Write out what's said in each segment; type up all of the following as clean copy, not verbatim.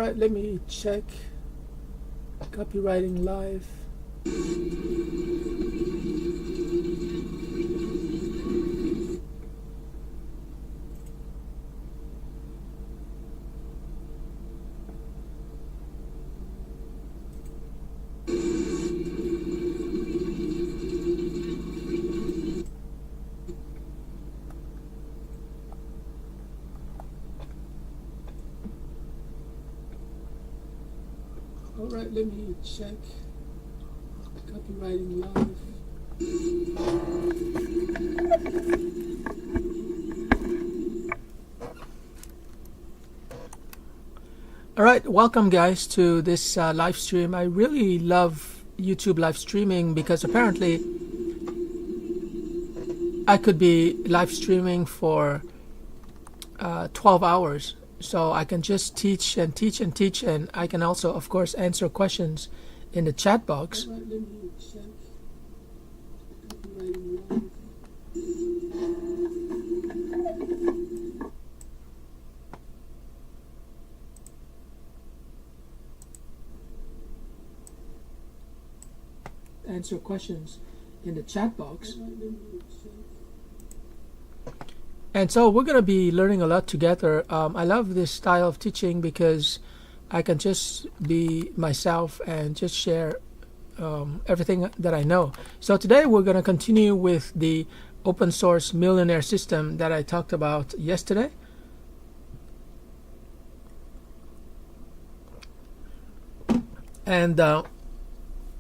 right, let me check copywriting live. All right, let me check copywriting live. All right, welcome guys to this live stream. I really love YouTube live streaming because apparently I could be live streaming for 12 hours. So I can just teach and teach and teach, and I can also, of course, answer questions in the chat box. All right, let me check copywriting live. Answer questions in the chat box. And so we're going to be learning a lot together. I love this style of teaching because I can just be myself and just share everything that I know. So today we're going to continue with the open source millionaire system that I talked about yesterday. And the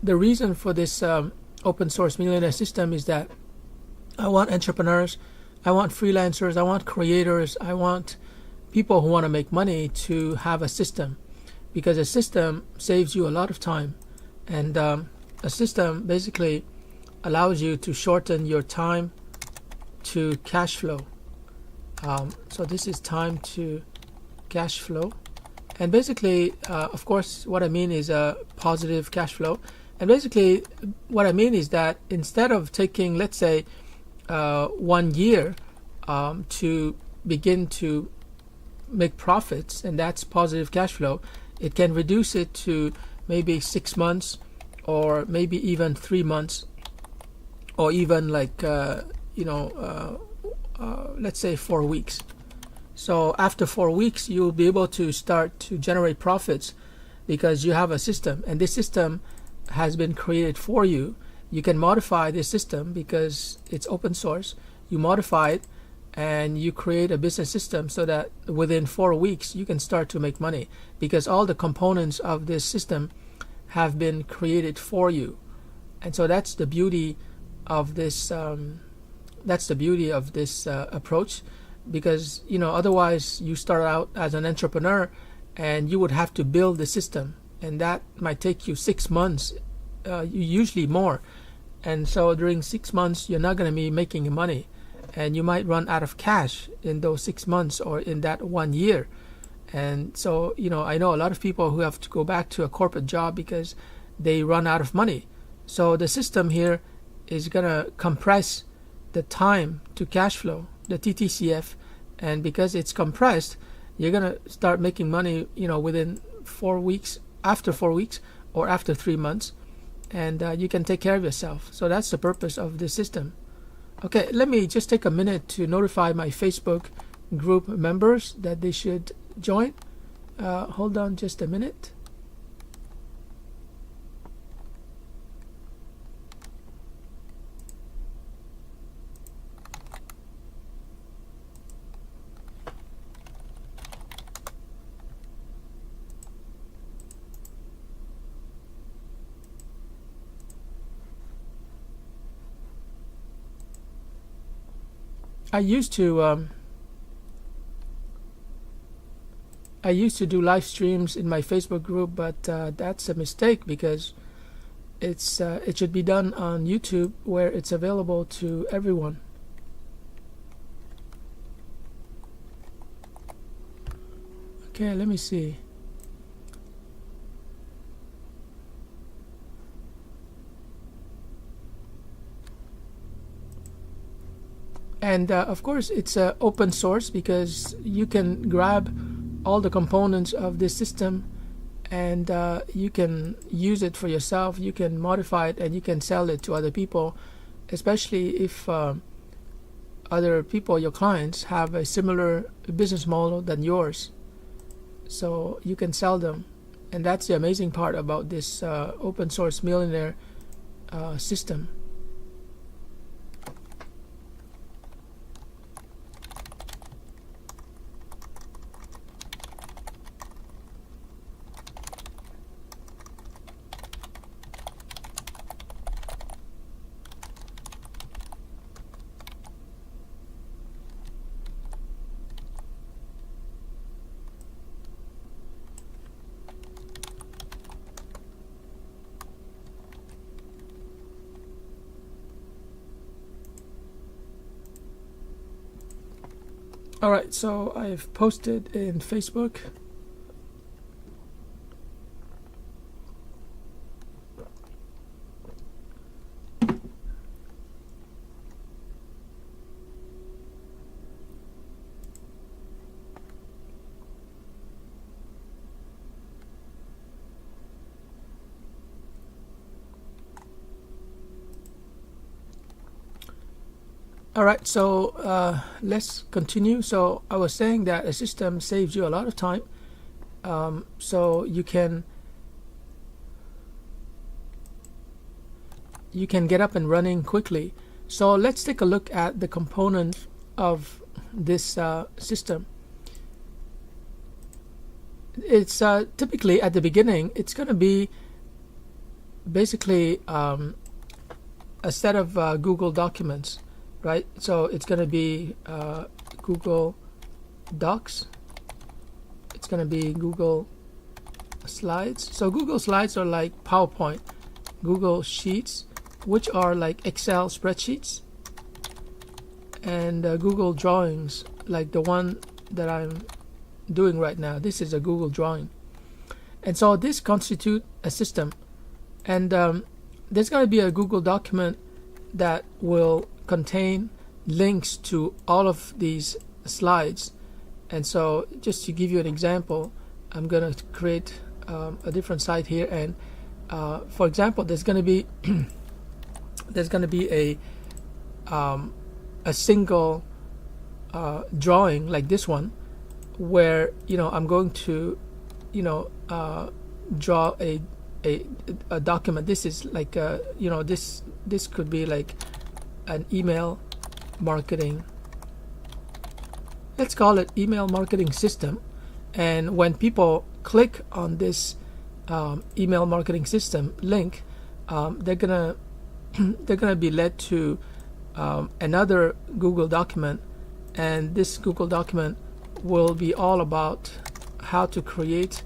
reason for this open source millionaire system is that I want entrepreneurs, I want freelancers, I want creators, I want people who want to make money to have a system, because a system saves you a lot of time, and a system basically allows you to shorten your time to cash flow. So this is time to cash flow, and basically of course what I mean is a positive cash flow. And basically what I mean is that instead of taking, let's say, 1 year to begin to make profits, and that's positive cash flow, it can reduce it to maybe 6 months, or maybe even 3 months, or even like let's say 4 weeks. So after 4 weeks you'll be able to start to generate profits because you have a system, and this system has been created for you. You can modify this system because it's open source. You modify it and you create a business system so that within 4 weeks you can start to make money, because all the components of this system have been created for you. And so that's the beauty of this approach, because otherwise you start out as an entrepreneur and you would have to build the system, and that might take you 6 months, usually more. And so during 6 months you're not going to be making money, and you might run out of cash in those 6 months or in that 1 year. And so I know a lot of people who have to go back to a corporate job because they run out of money. So the system here is going to compress the time to cash flow, the TTCF, and because it's compressed, you're going to start making money within 4 weeks, after 4 weeks, or after 3 months, and you can take care of yourself. So that's the purpose of this system. Okay, let me just take a minute to notify my Facebook group members that they should join. Hold on just a minute. I used to do live streams in my Facebook group, but that's a mistake, because it should be done on YouTube, where it's available to everyone. Okay, let me see. And of course it's open source, because you can grab all the components of this system and you can use it for yourself, you can modify it, and you can sell it to other people, especially if other people, your clients, have a similar business model than yours. So you can sell them, and that's the amazing part about this open source millionaire system. Alright, so I've posted in Facebook. Alright, so let's continue. So I was saying that a system saves you a lot of time, so you can get up and running quickly. So let's take a look at the components of this system. It's typically at the beginning, it's going to be basically a set of Google documents. Right, so it's going to be Google Docs, it's going to be Google Slides. So Google Slides are like PowerPoint, Google Sheets, which are like Excel spreadsheets, and Google Drawings, like the one that I'm doing right now. This is a Google drawing, and so this constitutes a system. And there's going to be a Google document that will contain links to all of these slides. And so just to give you an example, I'm going to create a different site here, and for example, there's going to be a single drawing like this one, where I'm going to draw a document. This is like this could be like an email marketing, let's call it email marketing system. And when people click on this email marketing system link, they're gonna be led to another Google document, and this Google document will be all about how to create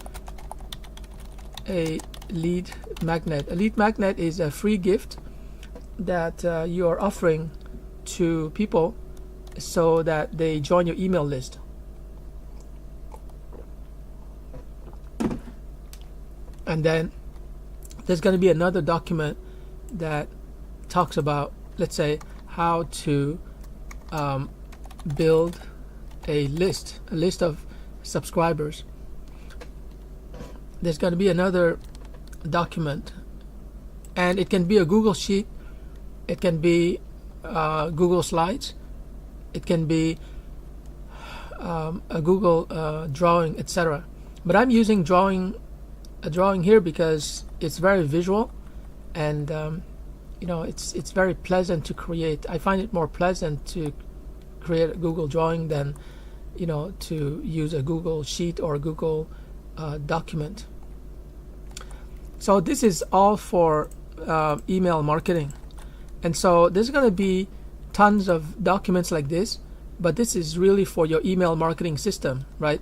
a lead magnet. A lead magnet is a free gift that you are offering to people so that they join your email list. And then there's going to be another document that talks about, let's say, how to build a list of subscribers. There's going to be another document, and it can be a Google Sheet, it can be Google Slides, it can be a Google drawing, etc. But I'm using a drawing here because it's very visual, and it's very pleasant to create. I find it more pleasant to create a Google drawing than to use a Google Sheet or a Google document. So this is all for email marketing. And so there's going to be tons of documents like this, but this is really for your email marketing system, right?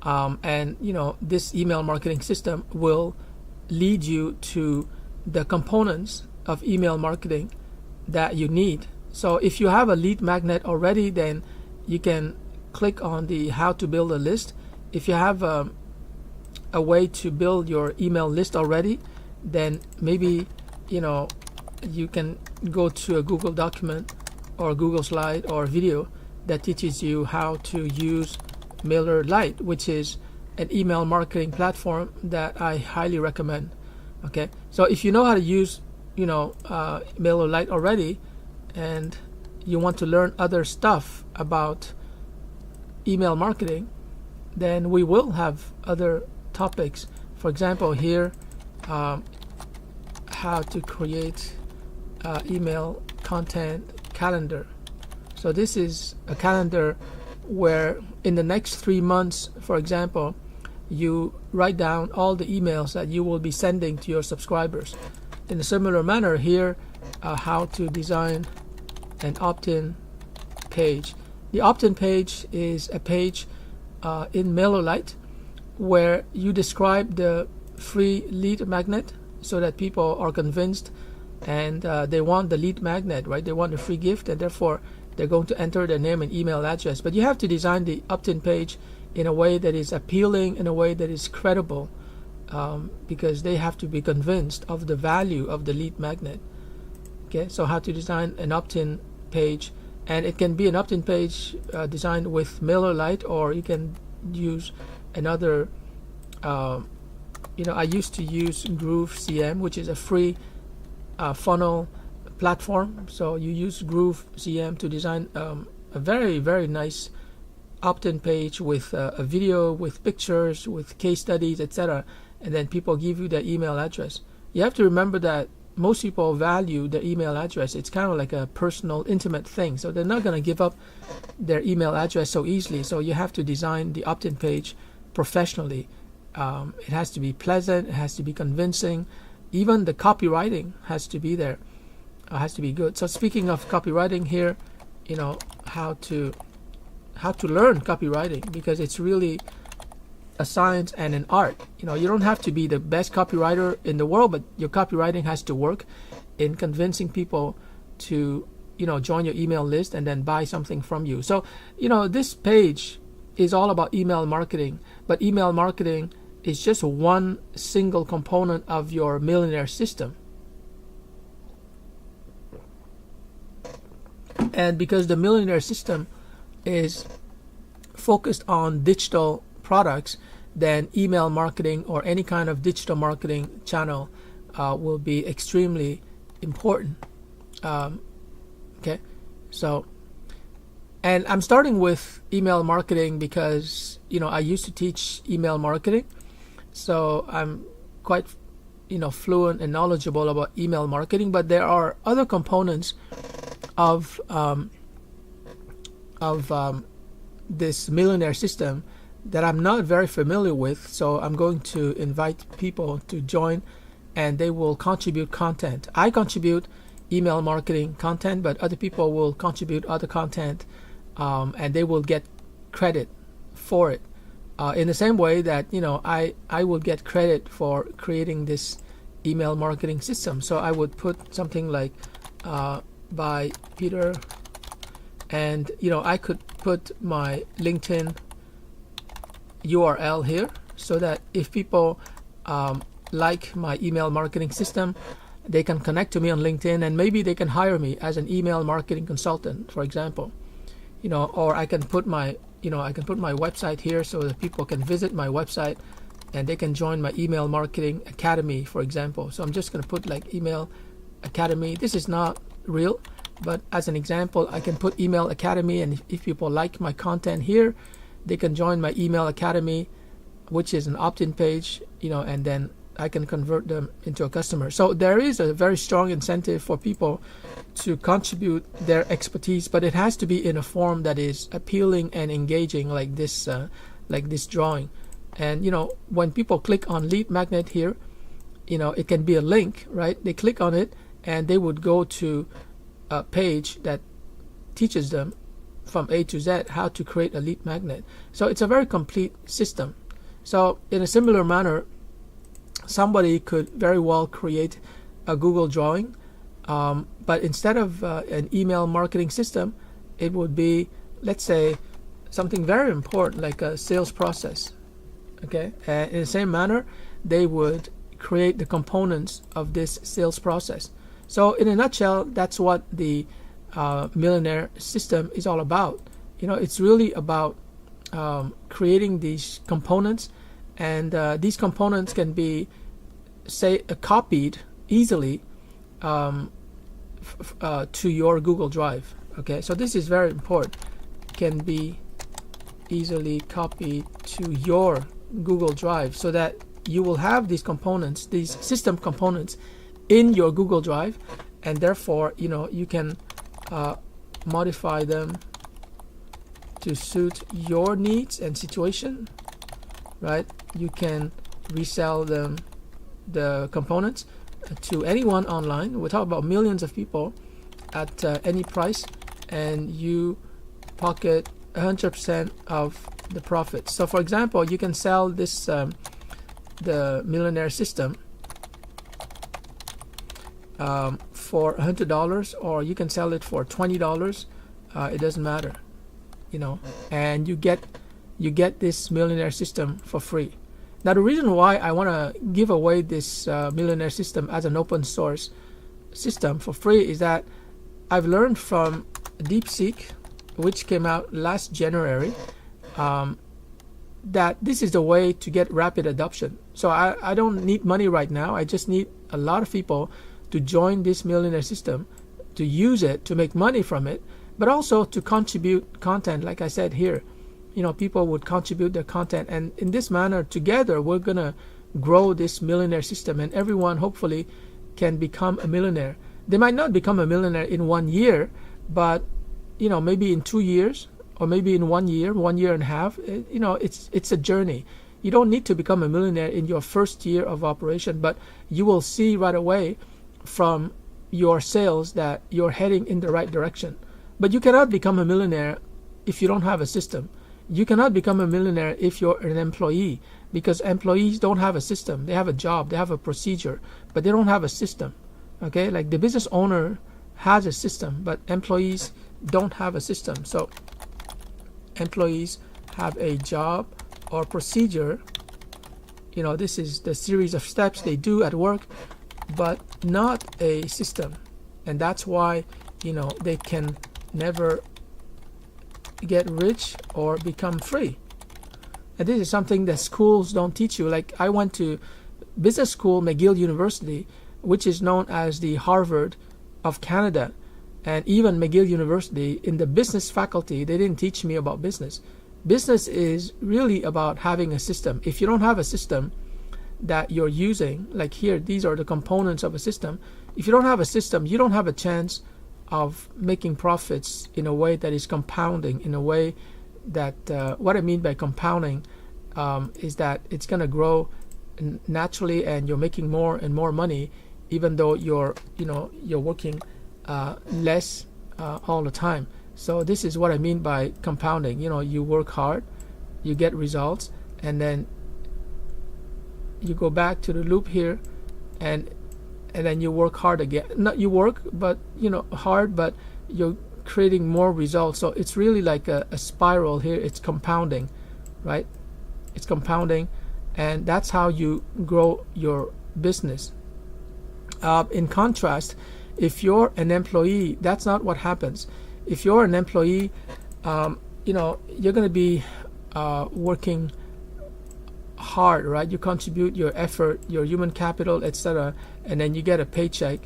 And this email marketing system will lead you to the components of email marketing that you need. So if you have a lead magnet already, then you can click on the how to build a list. If you have a way to build your email list already, then maybe you can go to a Google document or a Google slide or video that teaches you how to use MailerLite, which is an email marketing platform that I highly recommend. Okay, so if you know how to use MailerLite already, and you want to learn other stuff about email marketing, then we will have other topics. For example, here, how to create email content calendar. So this is a calendar where in the next 3 months, for example, you write down all the emails that you will be sending to your subscribers. In a similar manner here, how to design an opt-in page. The opt-in page is a page in MailerLite where you describe the free lead magnet so that people are convinced and they want the lead magnet, right? They want a free gift, and therefore they're going to enter their name and email address. But you have to design the opt-in page in a way that is appealing, in a way that is credible, because they have to be convinced of the value of the lead magnet. Okay, so how to design an opt-in page, and it can be an opt-in page designed with MailerLite, or you can use another. I used to use Groove CM, which is a free funnel platform. So you use Groove CM to design a very, very nice opt-in page with a video, with pictures, with case studies, etc. And then people give you their email address. You have to remember that most people value their email address. It's kind of like a personal, intimate thing. So they're not going to give up their email address so easily. So you have to design the opt-in page professionally. It has to be pleasant. It has to be convincing. Even the copywriting has to be there. Has to be good. So speaking of copywriting here, how to learn copywriting, because it's really a science and an art. You don't have to be the best copywriter in the world, but your copywriting has to work in convincing people to join your email list and then buy something from you. So this page is all about email marketing, but email marketing is just one single component of your millionaire system. And because the millionaire system is focused on digital products, then email marketing or any kind of digital marketing channel will be extremely important. Okay, so, and I'm starting with email marketing because I used to teach email marketing, so I'm quite fluent and knowledgeable about email marketing. But there are other components of this millionaire system that I'm not very familiar with, so I'm going to invite people to join, and they will contribute content. I contribute email marketing content, but other people will contribute other content, and they will get credit for it. In the same way that I will get credit for creating this email marketing system. So I would put something like by Peter, and I could put my LinkedIn URL here, so that if people like my email marketing system, they can connect to me on LinkedIn, and maybe they can hire me as an email marketing consultant, for example. Or I can put my my website here so that people can visit my website and they can join my email marketing academy, for example. So I'm just going to put like email academy. This is not real, but as an example, I can put email academy, and if people like my content here, they can join my email academy, which is an opt-in page, and then I can convert them into a customer. So there is a very strong incentive for people to contribute their expertise, but it has to be in a form that is appealing and engaging, like this drawing. And when people click on lead magnet here, it can be a link, right? They click on it and they would go to a page that teaches them from A to Z how to create a lead magnet. So it's a very complete system. So in a similar manner, somebody could very well create a Google drawing, but instead of an email marketing system, it would be, let's say, something very important like a sales process. Okay, in the same manner, they would create the components of this sales process. So in a nutshell, that's what the millionaire system is all about. It's really about creating these components and these components can be copied easily to your Google Drive. Okay, so this is very important. Can be easily copied to your Google Drive, so that you will have these components, these system components, in your Google Drive, and therefore you can modify them to suit your needs and situation, right? You can resell them, the components, to anyone online. We're talking about millions of people at any price, and you pocket 100% of the profit. So for example, you can sell this the Millionaire System for $100, or you can sell it for $20. It doesn't matter, and you get this Millionaire System for free. Now, the reason why I want to give away this Millionaire System as an open source system for free is that I've learned from DeepSeek, which came out last January, that this is the way to get rapid adoption. So I don't need money right now. I just need a lot of people to join this Millionaire System, to use it, to make money from it, but also to contribute content. Like I said here, people would contribute their content, and in this manner, together, we're gonna grow this Millionaire System, and everyone hopefully can become a millionaire. They might not become a millionaire in 1 year, but maybe in 2 years, or maybe in 1 year, 1.5 years. It's a journey. You don't need to become a millionaire in your first year of operation, but you will see right away from your sales that you're heading in the right direction. But you cannot become a millionaire if you don't have a system. You cannot become a millionaire if you're an employee, because employees don't have a system. They have a job, they have a procedure, but they don't have a system. Okay, like the business owner has a system, but employees don't have a system. So employees have a job or procedure. This is the series of steps they do at work, but not a system. And that's why they can never get rich or become free. And this is something that schools don't teach you. Like, I went to business school, McGill University, which is known as the Harvard of Canada. And even McGill University, in the business faculty, they didn't teach me about business. Business is really about having a system. If you don't have a system that you're using, like here, these are the components of a system. If you don't have a system, you don't have a chance of making profits in a way that is compounding, in a way that what I mean by compounding is that it's going to grow naturally, and you're making more and more money, even though you're working less all the time. So this is what I mean by compounding. You work hard, you get results, and then you go back to the loop here, and then you work hard again. Not you work, but hard, but you're creating more results. So it's really like a spiral here. It's compounding, right? It's compounding, and that's how you grow your business. In contrast, if you're an employee, that's not what happens. If you're an employee, you're going to be working hard, right? You contribute your effort, your human capital, etc., and then you get a paycheck,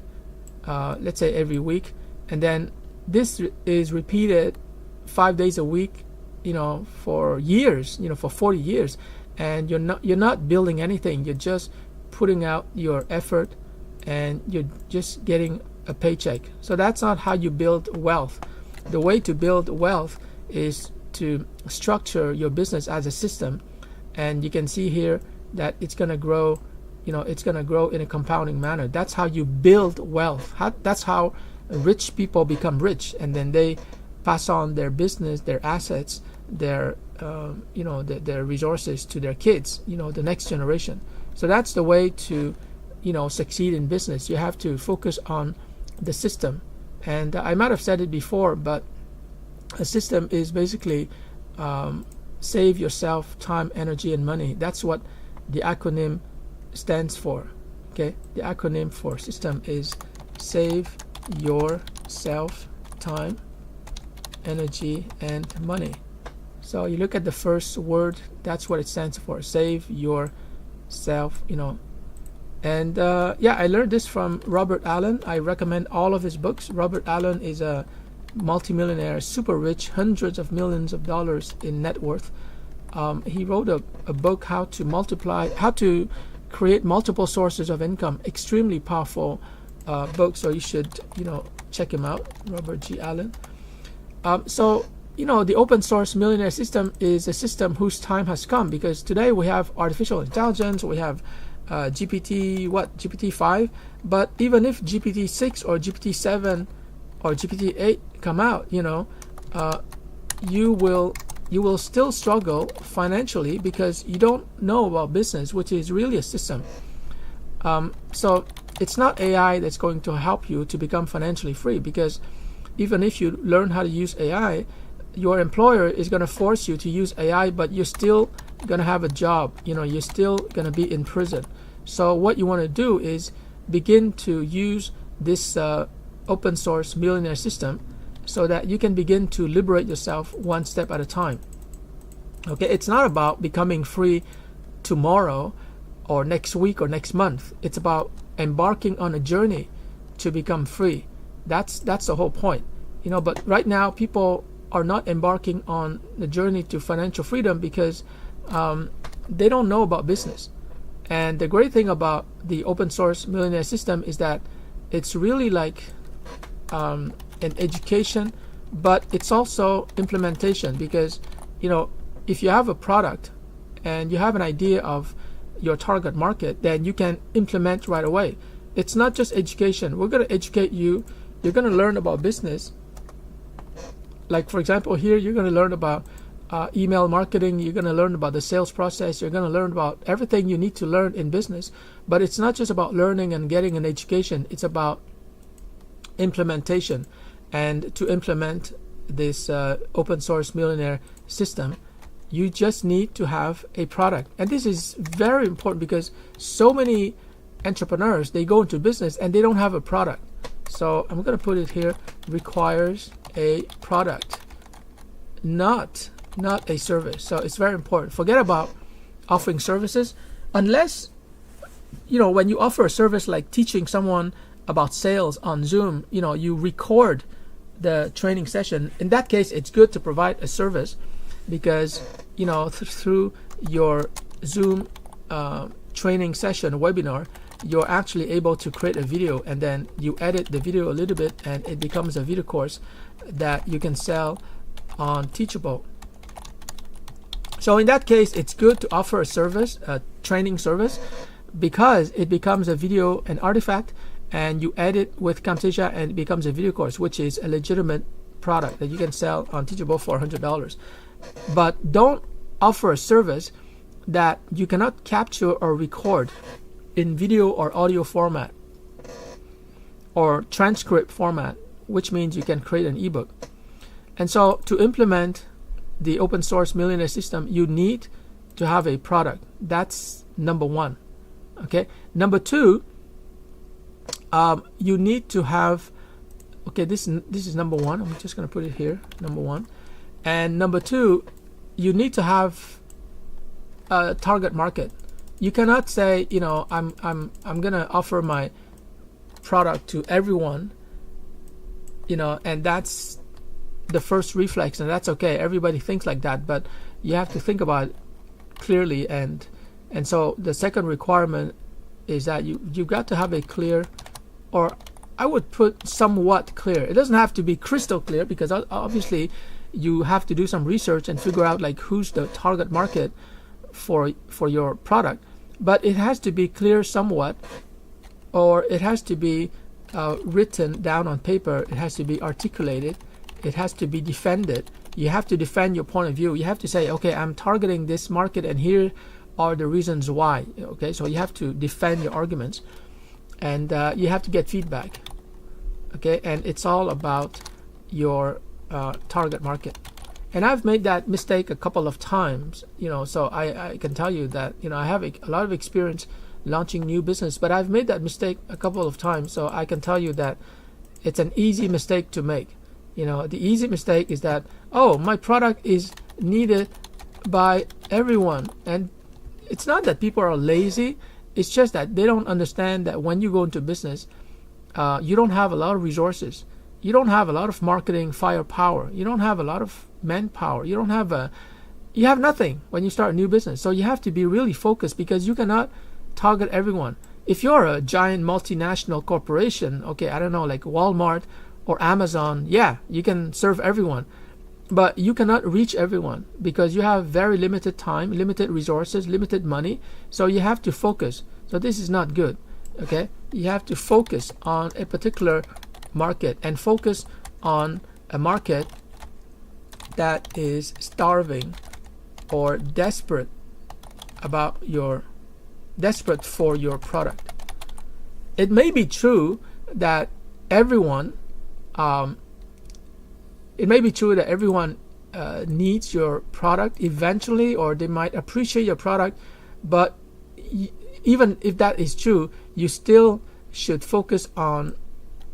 let's say every week, and then this is repeated 5 days a week, for years, for 40 years, and you're not building anything. You're just putting out your effort, and you're just getting a paycheck. So that's not how you build wealth. The way to build wealth is to structure your business as a system, and you can see here that it's going to grow. It's going to grow in a compounding manner. That's how you build wealth. That's how rich people become rich, and then they pass on their business, their assets, their their resources to their kids, the next generation. So that's the way to succeed in business. You have to focus on the system. And I might have said it before, but a system is basically save yourself time, energy, and money. That's what the acronym stands for. Okay, the acronym for system is save yourself time, energy, and money. So you look at the first word, that's what it stands for, save yourself, And yeah, I learned this from Robert Allen. I recommend all of his books. Robert Allen is a multimillionaire, super rich, hundreds of millions of dollars in net worth. He wrote a book, how to create multiple sources of income. Extremely powerful book, so you should, check him out, Robert G. Allen. So, the open source millionaire system is a system whose time has come, because today we have artificial intelligence, we have GPT-5, but even if GPT-6 or GPT-7 or GPT-8 come out, you will still struggle financially because you don't know about business, which is really a system. So it's not AI that's going to help you to become financially free, because even if you learn how to use AI, your employer is going to force you to use AI, but you're still going to have a job. You're still going to be in prison. So what you want to do is begin to use this open source millionaire system so that you can begin to liberate yourself one step at a time. Okay, it's not about becoming free tomorrow or next week or next month. It's about embarking on a journey to become free. That's the whole point. But right now people are not embarking on the journey to financial freedom because they don't know about business. And the great thing about the open source millionaire system is that it's really like an education, but it's also implementation, because if you have a product and you have an idea of your target market, then you can implement right away. It's not just education. We're going to educate you. You're going to learn about business. Like, for example, here you're going to learn about email marketing. You're going to learn about the sales process. You're going to learn about everything you need to learn in business. But it's not just about learning and getting an education. It's about implementation. And to implement this open source millionaire system, you just need to have a product. And this is very important because so many entrepreneurs, they go into business and they don't have a product. So I'm going to put it here, requires a product, not a service. So it's very important. Forget about offering services unless, when you offer a service like teaching someone about sales on Zoom, you record the training session. In that case, it's good to provide a service because, through your Zoom training session, webinar, you're actually able to create a video, and then you edit the video a little bit and it becomes a video course that you can sell on Teachable. So in that case, it's good to offer a service, a training service, because it becomes a video, an artifact, and you edit with Camtasia and it becomes a video course, which is a legitimate product that you can sell on Teachable for $100. But don't offer a service that you cannot capture or record in video or audio format or transcript format, which means you can create an ebook. And so to implement the open source millionaire system, you need to have a product. That's number one. Okay. Number two, you need to have, this is number one. I'm just going to put it here, number one. And number two, you need to have a target market. You cannot say, I'm going to offer my product to everyone, and that's the first reflex, and that's okay. Everybody thinks like that, but you have to think about it clearly. And so the second requirement is that you've got to have a clear, or I would put somewhat clear. It doesn't have to be crystal clear, because obviously you have to do some research and figure out like who's the target market for your product. But it has to be clear somewhat, or it has to be written down on paper. It has to be articulated. It has to be defended. You have to defend your point of view. You have to say, okay, I'm targeting this market and here are the reasons why. Okay, so you have to defend your arguments, and you have to get feedback. Okay, and it's all about your target market. And I've made that mistake a couple of times, so I can tell you that, I have a lot of experience launching new business, but I've made that mistake a couple of times. So I can tell you that it's an easy mistake to make. The easy mistake is that, oh, my product is needed by everyone. And it's not that people are lazy, it's just that they don't understand that when you go into business, you don't have a lot of resources. You don't have a lot of marketing firepower. You don't have a lot of manpower. You have nothing when you start a new business. So you have to be really focused, because you cannot target everyone. If you're a giant multinational corporation, okay, I don't know, like Walmart or Amazon, yeah, you can serve everyone. But you cannot reach everyone because you have very limited time, limited resources, limited money. So you have to focus. So this is not good, okay? You have to focus on a particular market, and focus on a market that is starving or desperate for your product. It may be true that everyone needs your product eventually, or they might appreciate your product, but even if that is true, you still should focus on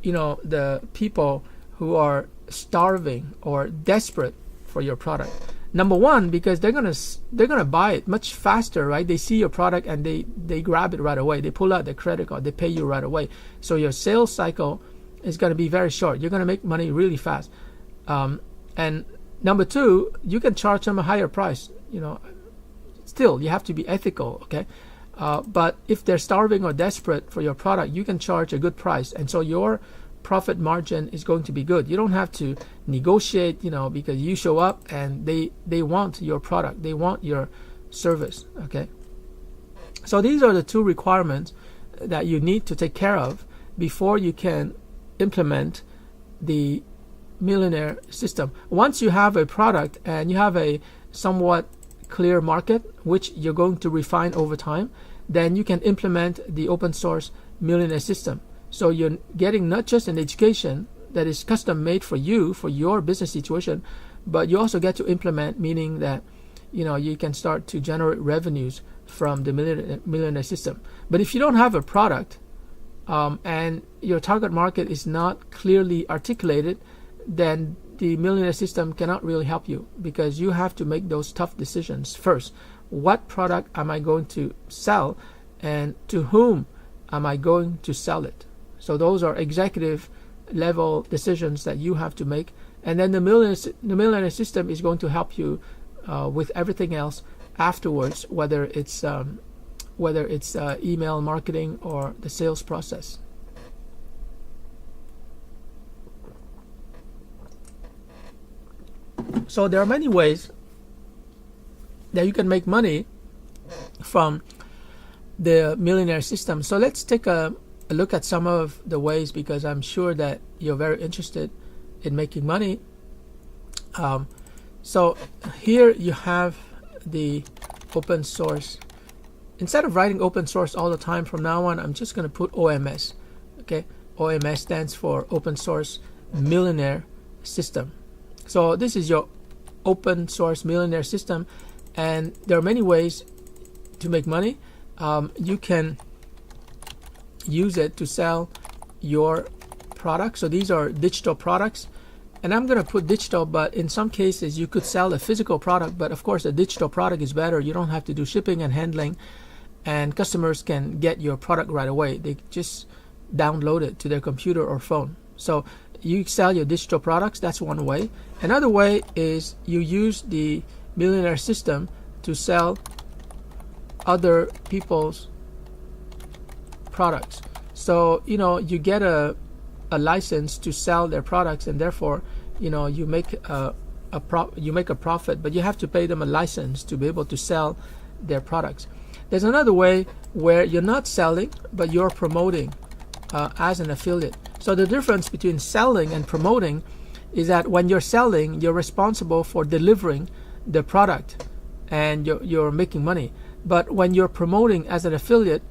the people who are starving or desperate for your product. Number one, because they're gonna buy it much faster, right? They see your product and they grab it right away. They pull out their credit card, they pay you right away. So your sales cycle is gonna be very short. You're gonna make money really fast. And number two, you can charge them a higher price. Still you have to be ethical, okay? But if they're starving or desperate for your product, you can charge a good price, and so your profit margin is going to be good. You don't have to negotiate, because you show up and they want your product, they want your service, okay? So these are the two requirements that you need to take care of before you can implement the millionaire system. Once you have a product and you have a somewhat clear market, which you're going to refine over time, then you can implement the open source millionaire system. So you're getting not just an education that is custom made for you, for your business situation, but you also get to implement, meaning that you can start to generate revenues from the millionaire system. But if you don't have a product and your target market is not clearly articulated, then the millionaire system cannot really help you, because you have to make those tough decisions first. What product am I going to sell, and to whom am I going to sell it? So those are executive level decisions that you have to make, and then the millionaire system is going to help you with everything else afterwards, whether it's email marketing or the sales process. So there are many ways that you can make money from the millionaire system. So let's take a look at some of the ways, because I'm sure that you're very interested in making money. So here you have the open source. Instead of writing open source all the time, from now on I'm just going to put OMS. Okay, OMS stands for Open Source Millionaire System. So this is your open source millionaire system, and there are many ways to make money. You can use it to sell your products. So these are digital products, and I'm going to put digital, but in some cases you could sell a physical product, but of course a digital product is better. You don't have to do shipping and handling, and customers can get your product right away. They just download it to their computer or phone. So you sell your digital products. That's one way. Another way is you use the millionaire system to sell other people's products. So you get a license to sell their products, and therefore you make a profit, but you have to pay them a license to be able to sell their products. There's another way where you're not selling, but you're promoting as an affiliate. So the difference between selling and promoting is that when you're selling, you're responsible for delivering the product and you're making money. But when you're promoting as an affiliate,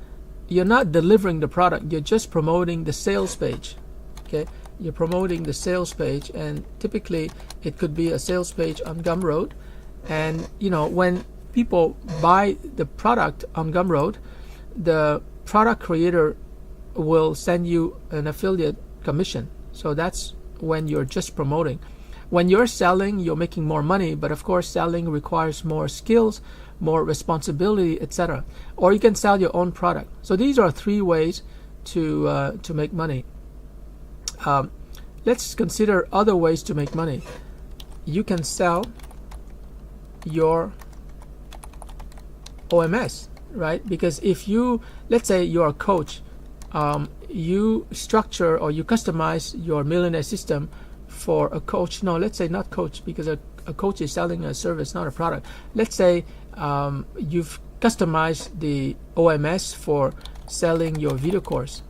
you're not delivering the product, you're just promoting the sales page. Okay, you're promoting the sales page, and typically it could be a sales page on Gumroad. And when people buy the product on Gumroad, the product creator will send you an affiliate commission. So that's when you're just promoting. when you're selling, you're making more money, but of course selling requires more skills, more responsibility, etc. Or you can sell your own product. So these are 3 ways to make money. Let's consider other ways to make money. You can sell your OMS, right? Because if you, let's say you're a coach, you structure or you customize your millionaire system for a coach. No, let's say not coach, because a coach is selling a service, not a product. Let's say you've customized the OMS for selling your video course,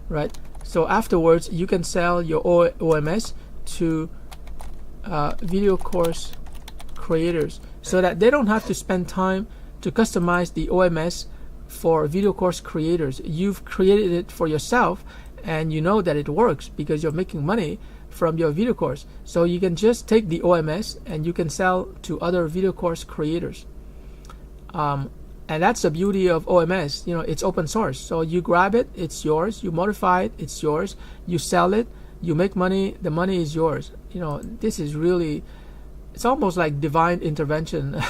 right? So afterwards you can sell your OMS to video course creators, so that they don't have to spend time to customize the OMS for video course creators. You've created it for yourself, and you know that it works because you're making money from your video course. So you can just take the OMS and you can sell to other video course creators. And that's the beauty of OMS. You know, it's open source. So you grab it, it's yours. You modify it, it's yours. You sell it, you make money, the money is yours. You know, this is really, it's almost like divine intervention,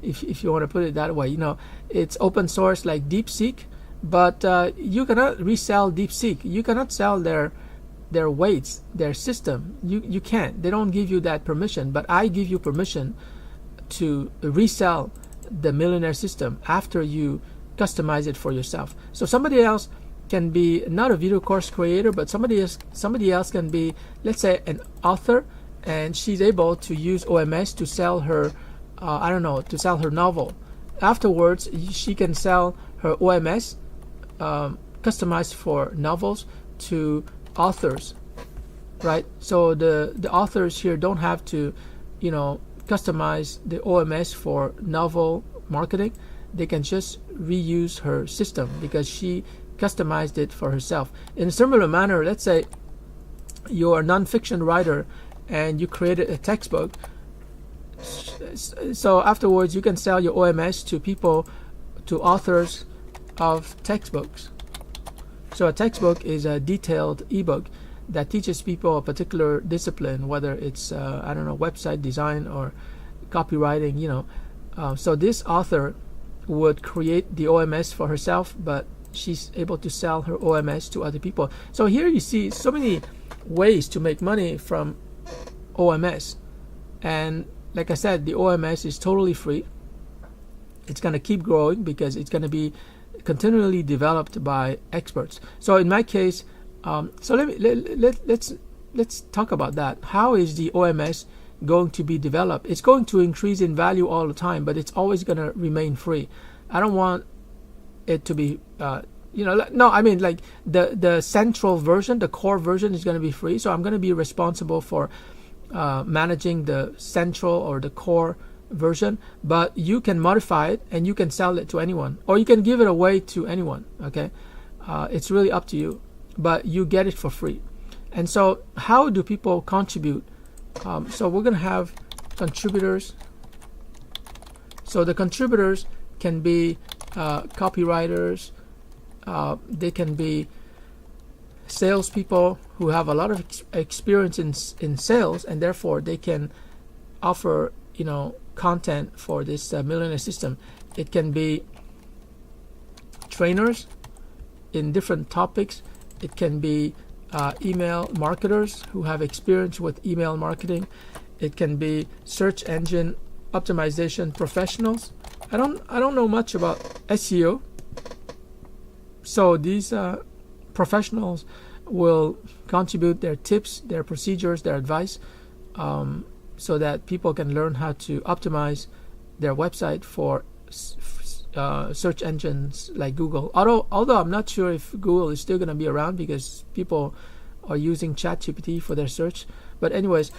if you want to put it that way. You know, it's open source like DeepSeek, but you cannot resell DeepSeek. You cannot sell their weights, their system. You can't. They don't give you that permission. But I give you permission to resell the millionaire system after you customize it for yourself. So somebody else can be not a video course creator, but somebody else can be, let's say, an author, and she's able to use OMS to sell her to sell her novel. Afterwards she can sell her OMS customized for novels to authors, right? So the authors here don't have to, you know, customize the OMS for novel marketing. They can just reuse her system because she customized it for herself. In a similar manner, let's say you're a non-fiction writer and you created a textbook. So afterwards you can sell your OMS to people, to authors of textbooks. So a textbook is a detailed ebook that teaches people a particular discipline, whether it's website design or copywriting, you know. So this author would create the OMS for herself, but she's able to sell her OMS to other people. So here you see so many ways to make money from OMS. And like I said, the OMS is totally free. It's going to keep growing because it's going to be continually developed by experts. So in my case, so let's talk about that. How is the OMS going to be developed? It's going to increase in value all the time, but it's always going to remain free. I don't want it to be no, I mean, like the central version, the core version is going to be free. So I'm going to be responsible for managing the central or the core version, but you can modify it and you can sell it to anyone, or you can give it away to anyone. Okay, it's really up to you, but you get it for free. And so how do people contribute? So we're going to have contributors. So the contributors can be copywriters, they can be salespeople who have a lot of experience in sales, and therefore they can offer, you know, content for this millionaire system. It can be trainers in different topics. It can be email marketers who have experience with email marketing. It can be search engine optimization professionals. I don't know much about SEO, so these professionals will contribute their tips, their procedures, their advice, so that people can learn how to optimize their website for search engines like Google. Although I'm not sure if Google is still going to be around because people are using ChatGPT for their search. But anyways,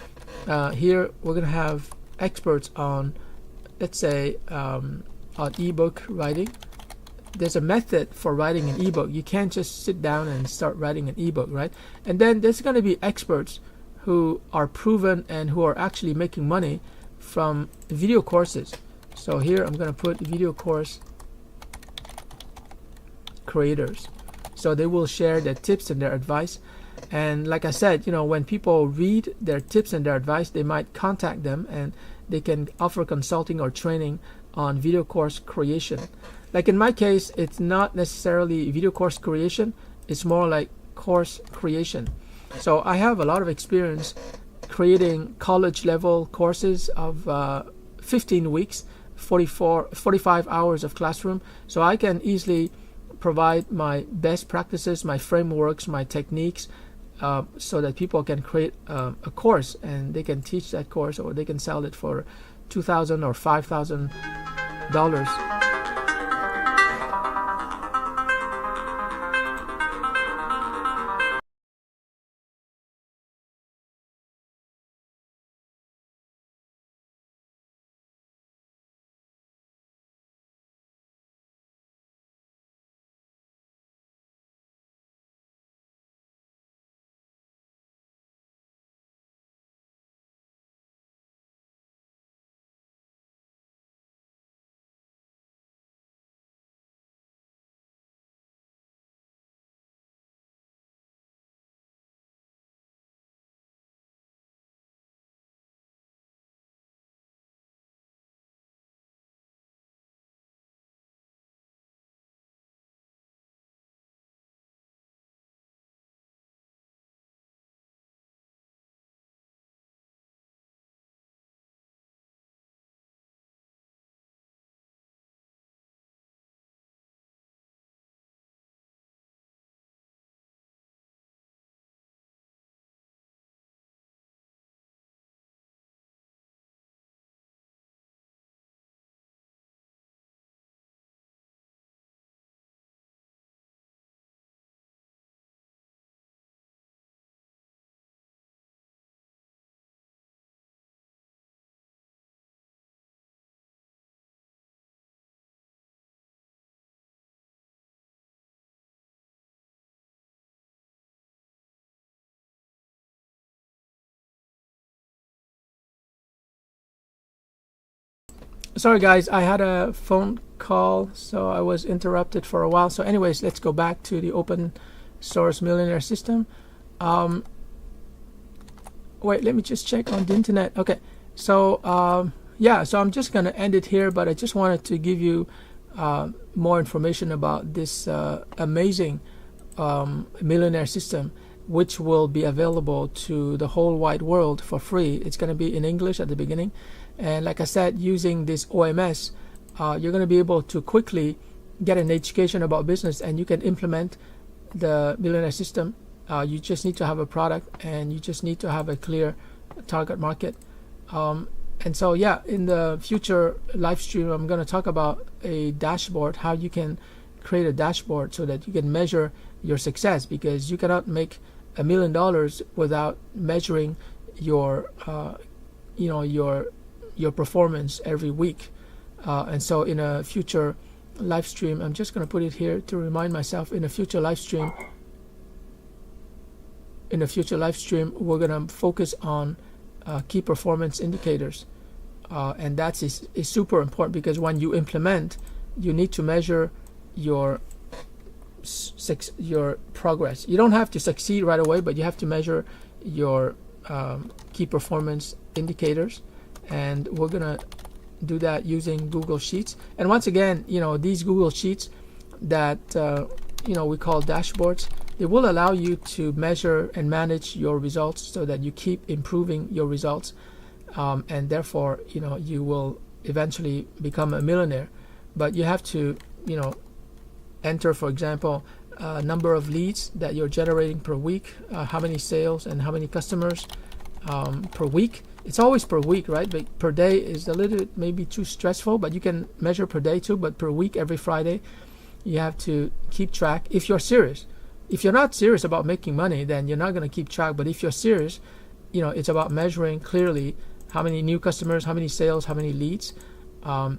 here we're going to have experts on, let's say, on ebook writing. There's a method for writing an ebook. You can't just sit down and start writing an ebook, right? And then there's going to be experts who are proven and who are actually making money from video courses. So here I'm going to put video course creators. So they will share their tips and their advice. And like I said, when people read their tips and their advice, they might contact them and they can offer consulting or training on video course creation. Like in my case, it's not necessarily video course creation, it's more like course creation. So I have a lot of experience creating college level courses of 15 weeks, 45 hours of classroom. So I can easily provide my best practices, my frameworks, my techniques, so that people can create a course and they can teach that course, or they can sell it for $2,000 or $5,000. Sorry guys, I had a phone call, so I was interrupted for a while. So anyways, let's go back to the open source millionaire system. Wait, let me just check on the internet. Okay, so yeah, so I'm just gonna end it here, but I just wanted to give you more information about this amazing millionaire system, which will be available to the whole wide world for free. It's going to be in English at the beginning, and like I said, using this OMS, you're going to be able to quickly get an education about business, and you can implement the millionaire system. You just need to have a product, and you just need to have a clear target market. And so yeah, in the future live stream, I'm going to talk about a dashboard, how you can create a dashboard so that you can measure your success, because you cannot make $1 million without measuring your your performance every week. And so in a future live stream, I'm just going to put it here to remind myself, in a future live stream we're going to focus on key performance indicators, and that is super important, because when you implement, you need to measure your progress. You don't have to succeed right away, but you have to measure your key performance indicators, and we're gonna do that using Google Sheets. And once again, these Google Sheets that we call dashboards, they will allow you to measure and manage your results so that you keep improving your results, and therefore you will eventually become a millionaire. But you have to enter, for example, number of leads that you're generating per week, how many sales and how many customers per week. It's always per week, right? But per day is a little bit maybe too stressful, but you can measure per day too. But per week, every Friday, you have to keep track if you're serious. If you're not serious about making money, then you're not going to keep track. But if you're serious, it's about measuring clearly how many new customers, how many sales, how many leads, and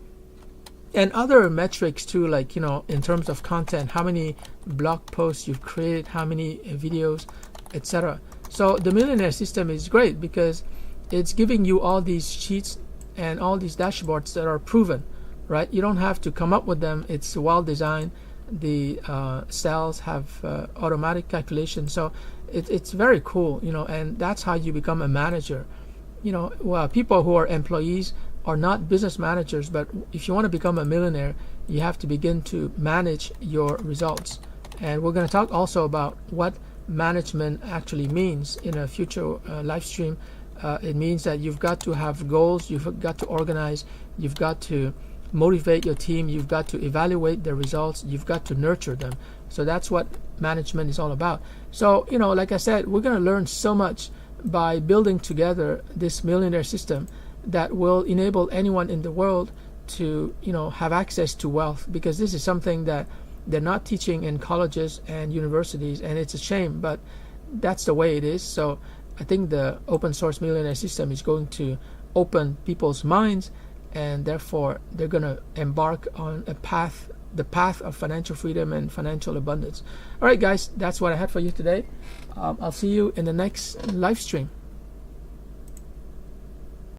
other metrics too, like in terms of content, how many blog posts you've created, how many videos, etc. So the millionaire system is great because it's giving you all these sheets and all these dashboards that are proven, right? You don't have to come up with them. It's well designed, the cells have automatic calculation. So it's very cool, and that's how you become a manager. Well, people who are employees are not business managers, but if you want to become a millionaire, you have to begin to manage your results. And we're going to talk also about what management actually means in a future live stream. It means that you've got to have goals, you've got to organize, you've got to motivate your team, you've got to evaluate the results, you've got to nurture them. So that's what management is all about. So, like I said, we're going to learn so much by building together this millionaire system that will enable anyone in the world to have access to wealth, because this is something that they're not teaching in colleges and universities, and it's a shame, but that's the way it is. So I think the open source millionaire system is going to open people's minds, and therefore they're going to embark on the path of financial freedom and financial abundance. All right, guys, that's what I had for you today. I'll see you in the next live stream.